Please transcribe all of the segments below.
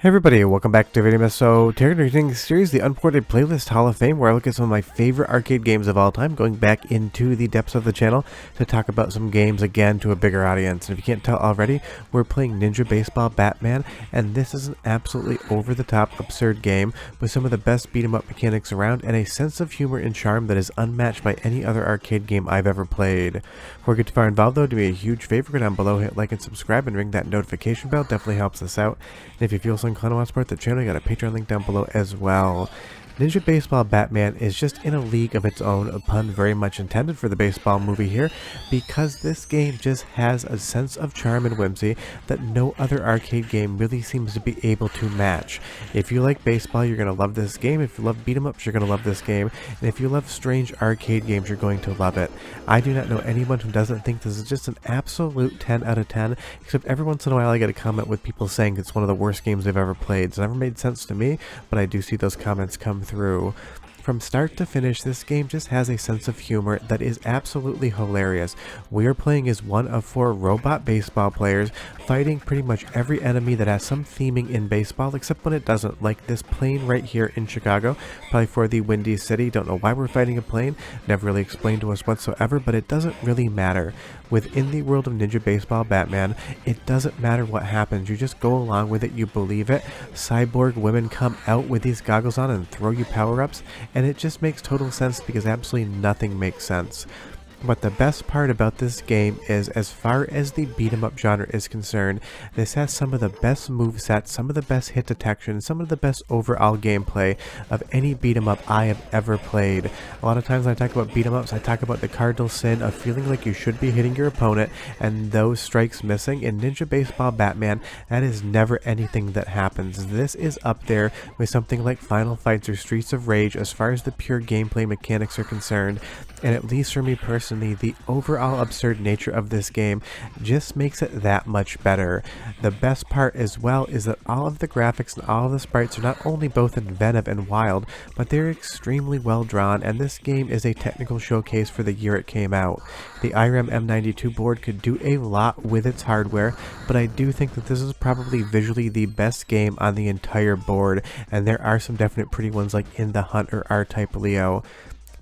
Hey everybody, welcome back to Video. So today we're doing this series, the Unported Playlist Hall of Fame, where I look at some of my favorite arcade games of all time, going back into the depths of the channel to talk about some games again to a bigger audience. And if you can't tell already, we're playing Ninja Baseball Batman, and this is an absolutely over-the-top, absurd game with some of the best beat-em-up mechanics around and a sense of humor and charm that is unmatched by any other arcade game I've ever played. Before we get too far involved though, do me a huge favor, go down below, hit like and subscribe, and ring that notification bell. Definitely helps us out. And if you feel so inclined to want to support the channel, you got a Patreon link down below as well. Ninja Baseball Batman is just in a league of its own, a pun very much intended for the baseball movie here, because this game just has a sense of charm and whimsy that no other arcade game really seems to be able to match. If you like baseball, you're going to love this game. If you love beat 'em ups, you're going to love this game. And if you love strange arcade games, you're going to love it. I do not know anyone who doesn't think this is just an absolute 10 out of 10, except every once in a while I get a comment with people saying it's one of the worst games they've ever played. It's never made sense to me, but I do see those comments come through. From start to finish, this game just has a sense of humor that is absolutely hilarious. We are playing as one of 4 robot baseball players, fighting pretty much every enemy that has some theming in baseball, except when it doesn't, like this plane right here in Chicago, probably for the Windy City. Don't know why we're fighting a plane, never really explained to us whatsoever, but it doesn't really matter. Within the world of Ninja Baseball Batman, it doesn't matter what happens, you just go along with it, you believe it. Cyborg women come out with these goggles on and throw you power-ups, and it just makes total sense because absolutely nothing makes sense. But the best part about this game is, as far as the beat-em-up genre is concerned, this has some of the best movesets, some of the best hit detection, some of the best overall gameplay of any beat-em-up I have ever played. A lot of times when I talk about beat-em-ups, I talk about the cardinal sin of feeling like you should be hitting your opponent and those strikes missing. In Ninja Baseball Batman, that is never anything that happens. This is up there with something like Final Fights or Streets of Rage as far as the pure gameplay mechanics are concerned, and at least for me personally, the overall absurd nature of this game just makes it that much better. The best part as well is that all of the graphics and all of the sprites are not only both inventive and wild, but they're extremely well drawn, and this game is a technical showcase for the year it came out. The IRAM M92 board could do a lot with its hardware, but I do think that this is probably visually the best game on the entire board, and there are some definite pretty ones like In the Hunt or R-Type Leo.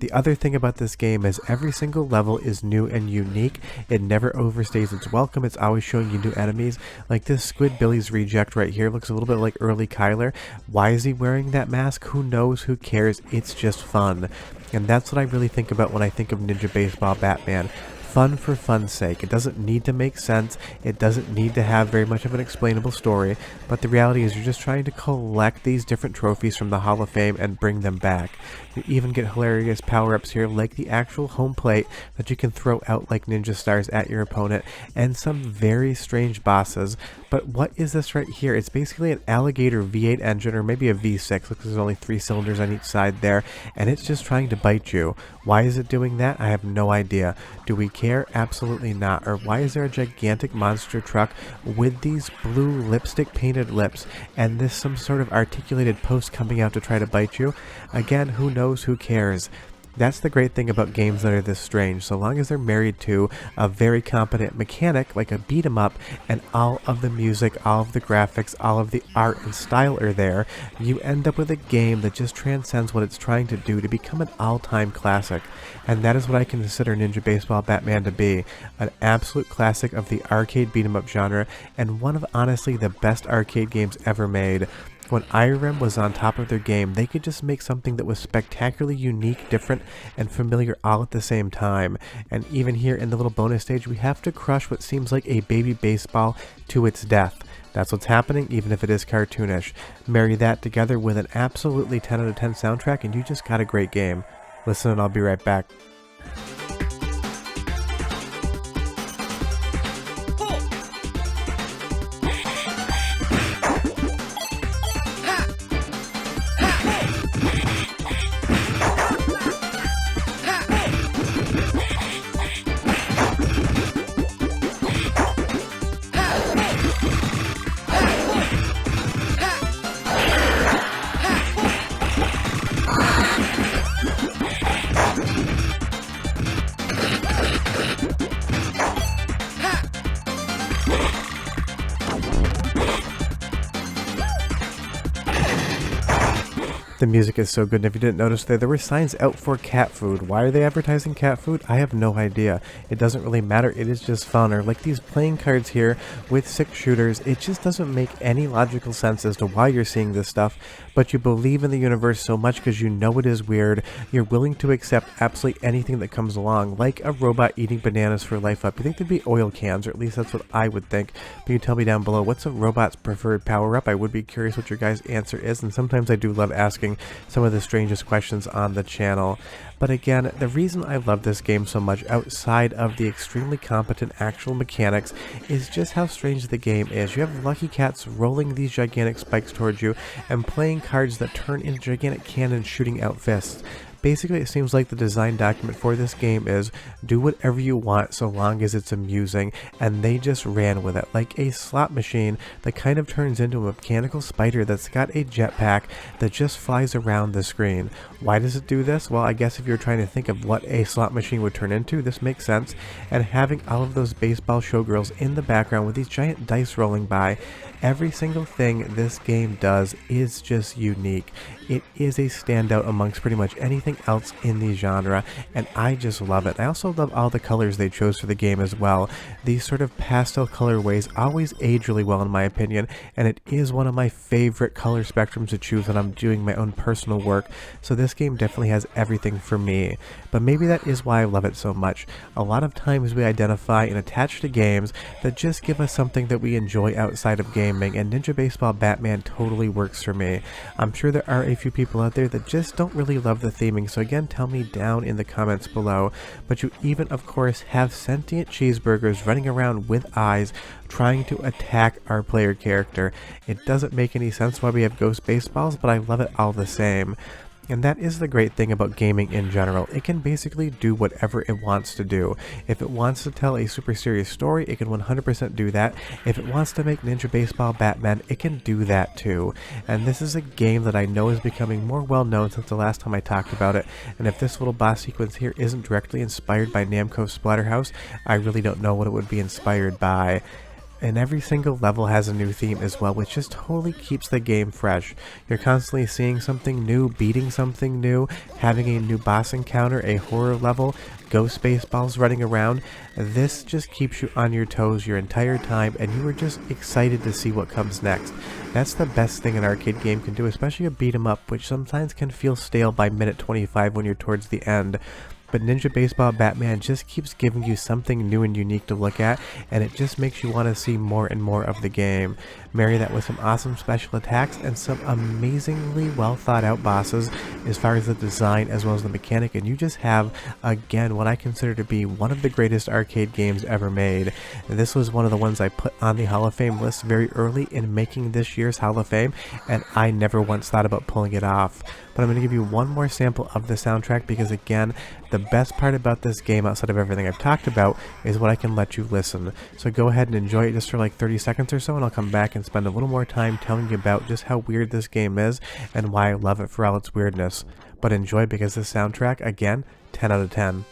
The other thing about this game is every single level is new and unique. It never overstays its welcome. It's always showing you new enemies. Like this Squidbillies reject right here looks a little bit like early Kyler. Why is he wearing that mask? Who knows? Who cares? It's just fun. And that's what I really think about when I think of Ninja Baseball Batman. Fun for fun's sake. It doesn't need to make sense, it doesn't need to have very much of an explainable story, but the reality is you're just trying to collect these different trophies from the Hall of Fame and bring them back. You even get hilarious power-ups here like the actual home plate that you can throw out like ninja stars at your opponent, and some very strange bosses. But what is this right here? It's basically an alligator V8 engine, or maybe a V6, looks like there's only 3 cylinders on each side there, and it's just trying to bite you. Why is it doing that? I have no idea. Do we care? Absolutely not. Or why is there a gigantic monster truck with these blue lipstick painted lips and this some sort of articulated post coming out to try to bite you? Again, who knows? Who cares? That's the great thing about games that are this strange. So long as they're married to a very competent mechanic like a beat 'em up, and all of the music, all of the graphics, all of the art and style are there, you end up with a game that just transcends what it's trying to do to become an all-time classic. And that is what I consider Ninja Baseball Batman to be. An absolute classic of the arcade beat 'em up genre, and one of honestly the best arcade games ever made. When IRAM was on top of their game, they could just make something that was spectacularly unique, different, and familiar all at the same time. And even here in the little bonus stage, we have to crush what seems like a baby baseball to its death. That's what's happening, even if it is cartoonish. Marry that together with an absolutely 10 out of 10 soundtrack, and you just got a great game. Listen, and I'll be right back. The music is so good, and if you didn't notice there were signs out for cat food. Why are they advertising cat food? I have no idea. It doesn't really matter, it is just fun. Or like these playing cards here with 6 shooters, it just doesn't make any logical sense as to why you're seeing this stuff, but you believe in the universe so much because you know it is weird, you're willing to accept absolutely anything that comes along, like a robot eating bananas for life up. You think there'd be oil cans, or at least that's what I would think. But you can tell me down below, what's a robot's preferred power-up? I would be curious what your guys' answer is, and sometimes I do love asking some of the strangest questions on the channel. But again, the reason I love this game so much outside of the extremely competent actual mechanics is just how strange the game is. You have lucky cats rolling these gigantic spikes towards you and playing cards that turn into gigantic cannons shooting out fists. Basically, it seems like the design document for this game is do whatever you want so long as it's amusing, and they just ran with it. Like a slot machine that kind of turns into a mechanical spider that's got a jetpack that just flies around the screen. Why does it do this? Well, I guess if you're trying to think of what a slot machine would turn into, this makes sense. And having all of those baseball showgirls in the background with these giant dice rolling by, every single thing this game does is just unique. It is a standout amongst pretty much anything else in the genre, and I just love it. I also love all the colors they chose for the game as well. These sort of pastel colorways always age really well in my opinion, and it is one of my favorite color spectrums to choose when I'm doing my own personal work, so this game definitely has everything for me. But maybe that is why I love it so much. A lot of times we identify and attach to games that just give us something that we enjoy outside of gaming, and Ninja Baseball Batman totally works for me. I'm sure there are a few people out there that just don't really love the theming, so again, tell me down in the comments below. But you even, of course, have sentient cheeseburgers running around with eyes trying to attack our player character. It doesn't make any sense why we have ghost baseballs, but I love it all the same. And that is the great thing about gaming in general. It can basically do whatever it wants to do. If it wants to tell a super serious story, it can 100% do that. If it wants to make Ninja Baseball Batman, it can do that too. And this is a game that I know is becoming more well known since the last time I talked about it. And if this little boss sequence here isn't directly inspired by Namco's Splatterhouse, I really don't know what it would be inspired by. And every single level has a new theme as well, which just totally keeps the game fresh. You're constantly seeing something new, beating something new, having a new boss encounter, a horror level, ghost baseballs running around. This just keeps you on your toes your entire time, and you are just excited to see what comes next. That's the best thing an arcade game can do, especially a beat 'em up, which sometimes can feel stale by minute 25 when you're towards the end. But Ninja Baseball Batman just keeps giving you something new and unique to look at, and it just makes you want to see more and more of the game. Marry that with some awesome special attacks and some amazingly well thought out bosses as far as the design as well as the mechanic, and you just have, again, what I consider to be one of the greatest arcade games ever made. This was one of the ones I put on the Hall of Fame list very early in making this year's Hall of Fame, and I never once thought about pulling it off. But I'm going to give you one more sample of the soundtrack because, again, the best part about this game outside of everything I've talked about is what I can let you listen. So go ahead and enjoy it just for like 30 seconds or so, and I'll come back and spend a little more time telling you about just how weird this game is and why I love it for all its weirdness. But enjoy, because this soundtrack, again, 10 out of 10.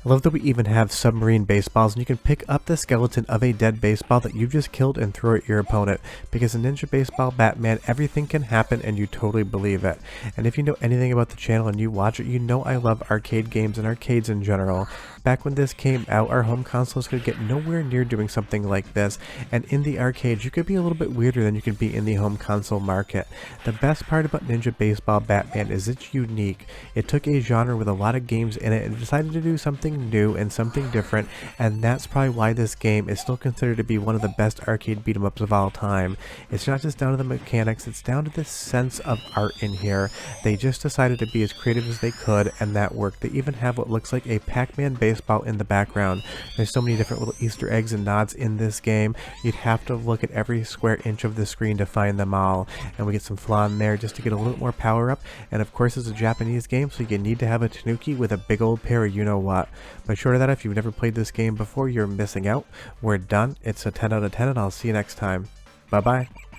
I love that we even have submarine baseballs, and you can pick up the skeleton of a dead baseball that you just killed and throw at your opponent, because in Ninja Baseball Batman, everything can happen and you totally believe it. And if you know anything about the channel and you watch it, you know I love arcade games and arcades in general. Back when this came out, our home consoles could get nowhere near doing something like this, and in the arcades you could be a little bit weirder than you could be in the home console market. The best part about Ninja Baseball Batman is it's unique. It took a genre with a lot of games in it and decided to do something something new and something different, and that's probably why this game is still considered to be one of the best arcade beat-em-ups of all time. It's not just down to the mechanics, it's down to this sense of art in here. They just decided to be as creative as they could, and that worked. They even have what looks like a Pac-Man baseball in the background. There's so many different little Easter eggs and nods in this game. You'd have to look at every square inch of the screen to find them all. And we get some flaw in there just to get a little more power up. And of course it's a Japanese game, so you need to have a tanuki with a big old pair of you-know-what. But short of that, if you've never played this game before, you're missing out. We're done. It's a 10 out of 10, and I'll see you next time. Bye-bye.